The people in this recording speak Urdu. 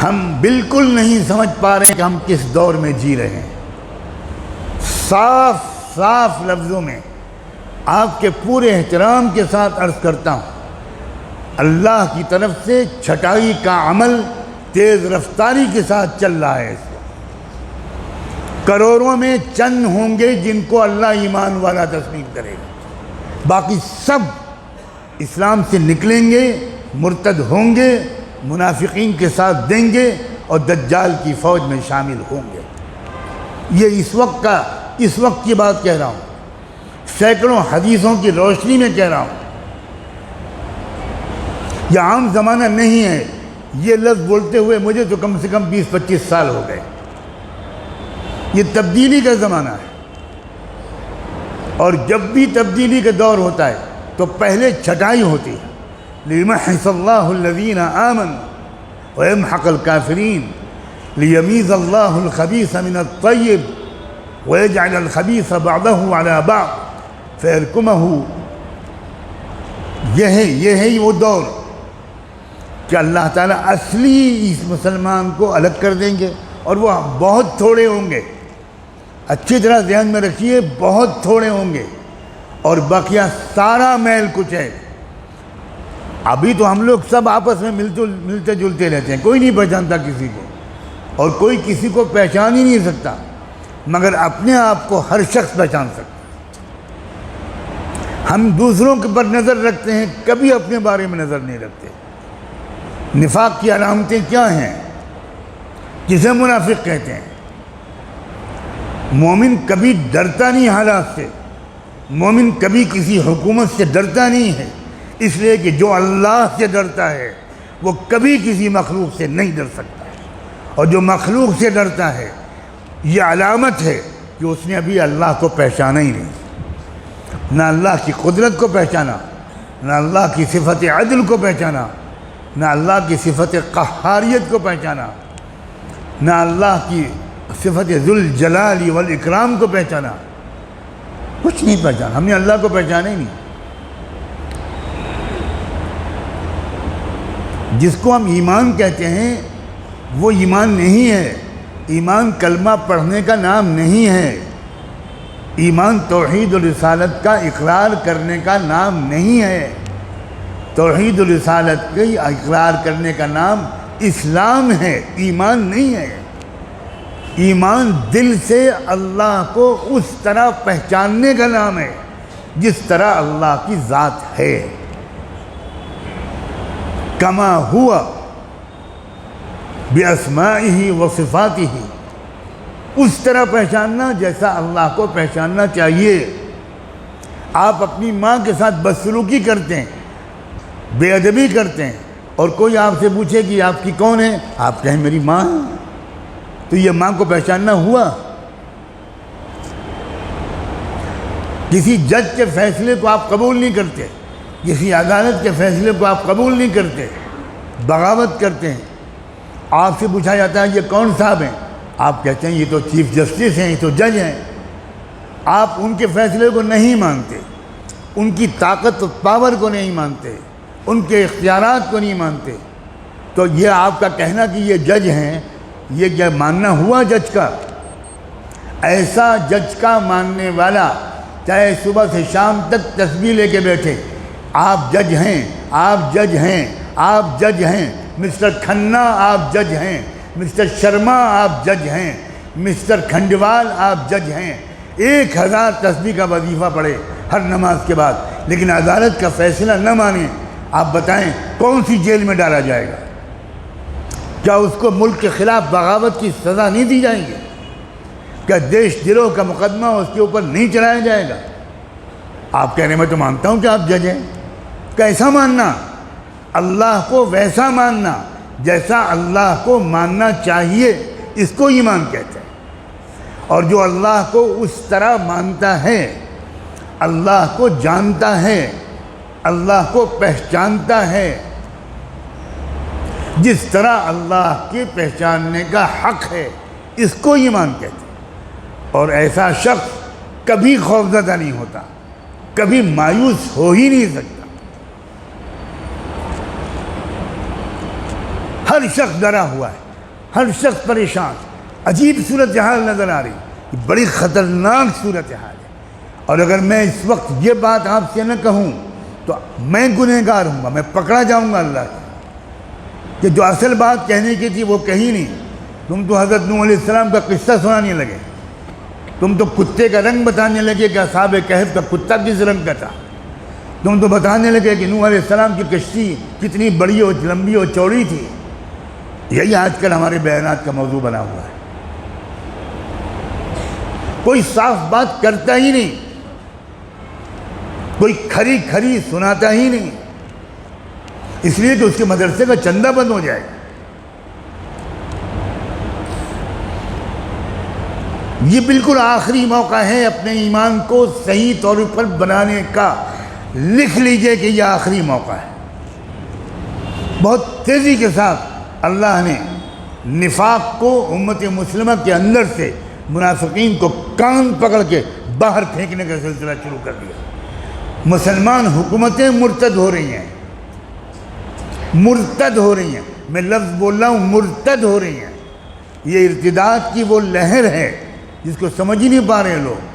ہم بالکل نہیں سمجھ پا رہے کہ ہم کس دور میں جی رہے ہیں۔ صاف صاف لفظوں میں آپ کے پورے احترام کے ساتھ عرض کرتا ہوں، اللہ کی طرف سے چھٹائی کا عمل تیز رفتاری کے ساتھ چل رہا ہے۔ اس وقت کروڑوں میں چند ہوں گے جن کو اللہ ایمان والا تسلیم کرے گا، باقی سب اسلام سے نکلیں گے، مرتد ہوں گے، منافقین کے ساتھ دیں گے اور دجال کی فوج میں شامل ہوں گے۔ یہ اس وقت کی بات کہہ رہا ہوں، سینکڑوں حدیثوں کی روشنی میں کہہ رہا ہوں۔ یہ عام زمانہ نہیں ہے، یہ لفظ بولتے ہوئے مجھے تو کم سے کم 20-25 سال ہو گئے۔ یہ تبدیلی کا زمانہ ہے، اور جب بھی تبدیلی کا دور ہوتا ہے تو پہلے چھٹائی ہوتی ہے۔ لِيُمَحِّصَ اللَّهُ الَّذِينَ آمَنُوا وَيَمْحَقَ الْكَافِرِينَ لِيَمِيزَ اللَّهُ الْخَبِيثَ مِنَ الطَّيِّبِ وَيَجْعَلَ الْخَبِيثَ بَعْضَهُ عَلَى بَعْضٍ فَيَرْكُمَهُ۔ یہ ہے وہ دور کہ اللہ تعالیٰ اصلی اس مسلمان کو الگ کر دیں گے، اور وہ بہت تھوڑے ہوں گے۔ اچھی طرح ذہن میں رکھیے، بہت تھوڑے ہوں گے، اور بقیہ سارا میل کچھ ہے۔ ابھی تو ہم لوگ سب آپس میں ملتے جلتے رہتے ہیں، کوئی نہیں پہچانتا کسی کو، اور کوئی کسی کو پہچان ہی نہیں سکتا، مگر اپنے آپ کو ہر شخص پہچان سکتا۔ ہم دوسروں کے پر نظر رکھتے ہیں، کبھی اپنے بارے میں نظر نہیں رکھتے۔ نفاق کی علامتیں کیا ہیں؟ کسے منافق کہتے ہیں؟ مومن کبھی ڈرتا نہیں حالات سے، مومن کبھی کسی حکومت سے ڈرتا نہیں ہے، اس لیے کہ جو اللہ سے ڈرتا ہے وہ کبھی کسی مخلوق سے نہیں ڈر سکتا، اور جو مخلوق سے ڈرتا ہے یہ علامت ہے کہ اس نے ابھی اللہ کو پہچانا ہی نہیں، نہ اللہ کی قدرت کو پہچانا، نہ اللہ کی صفت عدل کو پہچانا، نہ اللہ کی صفت قہاریت کو پہچانا، نہ اللہ کی صفت ذوالجلال والاکرام کو پہچانا، کچھ نہیں پہچانا۔ ہم نے اللہ کو پہچانا ہی نہیں۔ جس کو ہم ایمان کہتے ہیں وہ ایمان نہیں ہے، ایمان کلمہ پڑھنے کا نام نہیں ہے، ایمان توحید و رسالت کا اقرار کرنے کا نام نہیں ہے۔ توحید و رسالت کے اقرار کرنے کا نام اسلام ہے، ایمان نہیں ہے۔ ایمان دل سے اللہ کو اس طرح پہچاننے کا نام ہے جس طرح اللہ کی ذات ہے، کما ہوا باسمائہ و صفاتہ، اس طرح پہچاننا جیسا اللہ کو پہچاننا چاہیے۔ آپ اپنی ماں کے ساتھ بدسلوکی کرتے ہیں، بے ادبی کرتے ہیں، اور کوئی آپ سے پوچھے کہ آپ کی کون ہے، آپ کہیں میری ماں، تو یہ ماں کو پہچاننا ہوا؟ کسی جج کے فیصلے کو آپ قبول نہیں کرتے، کسی عدالت کے فیصلے کو آپ قبول نہیں کرتے، بغاوت کرتے ہیں۔ آپ سے پوچھا جاتا ہے یہ کون صاحب ہیں، آپ کہتے ہیں یہ تو چیف جسٹس ہیں، یہ تو جج ہیں۔ آپ ان کے فیصلے کو نہیں مانتے، ان کی طاقت و پاور کو نہیں مانتے، ان کے اختیارات کو نہیں مانتے، تو یہ آپ کا کہنا کہ یہ جج ہیں، یہ کیا ماننا ہوا جج کا؟ ایسا جج کا ماننے والا چاہے صبح سے شام تک تسبیح لے کے بیٹھے، آپ جج ہیں، آپ جج ہیں، آپ جج ہیں، مسٹر کھنہ آپ جج ہیں، مسٹر شرما آپ جج ہیں، مسٹر کھنڈوال آپ جج ہیں، 1000 تسبیح کا وظیفہ پڑھے ہر نماز کے بعد، لیکن عدالت کا فیصلہ نہ مانیں، آپ بتائیں کون سی جیل میں ڈالا جائے گا؟ کیا اس کو ملک کے خلاف بغاوت کی سزا نہیں دی جائے گی؟ کیا دیش دروہ کا مقدمہ اس کے اوپر نہیں چلایا جائے گا؟ آپ کہہ رہے ہیں میں تو مانتا ہوں کہ آپ جج ہیں۔ کیسا ماننا؟ اللہ کو ویسا ماننا جیسا اللہ کو ماننا چاہیے، اس کو ایمان کہتے ہیں۔ اور جو اللہ کو اس طرح مانتا ہے، اللہ کو جانتا ہے، اللہ کو پہچانتا ہے جس طرح اللہ کے پہچاننے کا حق ہے، اس کو ایمان کہتے ہیں۔ اور ایسا شخص کبھی خوفزدہ نہیں ہوتا، کبھی مایوس ہو ہی نہیں سکتا۔ ہر شخص ڈرا ہوا ہے، ہر شخص پریشان، عجیب صورتحال نظر آ رہی، بڑی خطرناک صورتحال ہے۔ اور اگر میں اس وقت یہ بات آپ سے نہ کہوں تو میں گنہگار ہوں گا، میں پکڑا جاؤں گا اللہ سے، کہ جو اصل بات کہنے کی تھی وہ کہی نہیں۔ تم تو حضرت نوح علیہ السلام کا قصہ سنانے لگے، تم تو کتے کا رنگ بتانے لگے کہ اصحاب کہف کا کتا کس رنگ کا تھا، تم تو بتانے لگے کہ نوح علیہ السلام کی کشتی کتنی بڑی اور لمبی اور چوڑی تھی۔ یہی آج کل ہمارے بیانات کا موضوع بنا ہوا ہے۔ کوئی صاف بات کرتا ہی نہیں، کوئی کھری کھری سناتا ہی نہیں، اس لیے کہ اس کے مدرسے کا چندہ بند ہو جائے گا۔ یہ بالکل آخری موقع ہے اپنے ایمان کو صحیح طور پر بنانے کا، لکھ لیجئے کہ یہ آخری موقع ہے۔ بہت تیزی کے ساتھ اللہ نے نفاق کو امت مسلمہ کے اندر سے، منافقین کو کان پکڑ کے باہر پھینکنے کا سلسلہ شروع کر دیا۔ مسلمان حکومتیں مرتد ہو رہی ہیں، مرتد ہو رہی ہیں، میں لفظ بول رہا ہوں مرتد ہو رہی ہیں۔ یہ ارتداد کی وہ لہر ہے جس کو سمجھ ہی نہیں پا رہے لوگ۔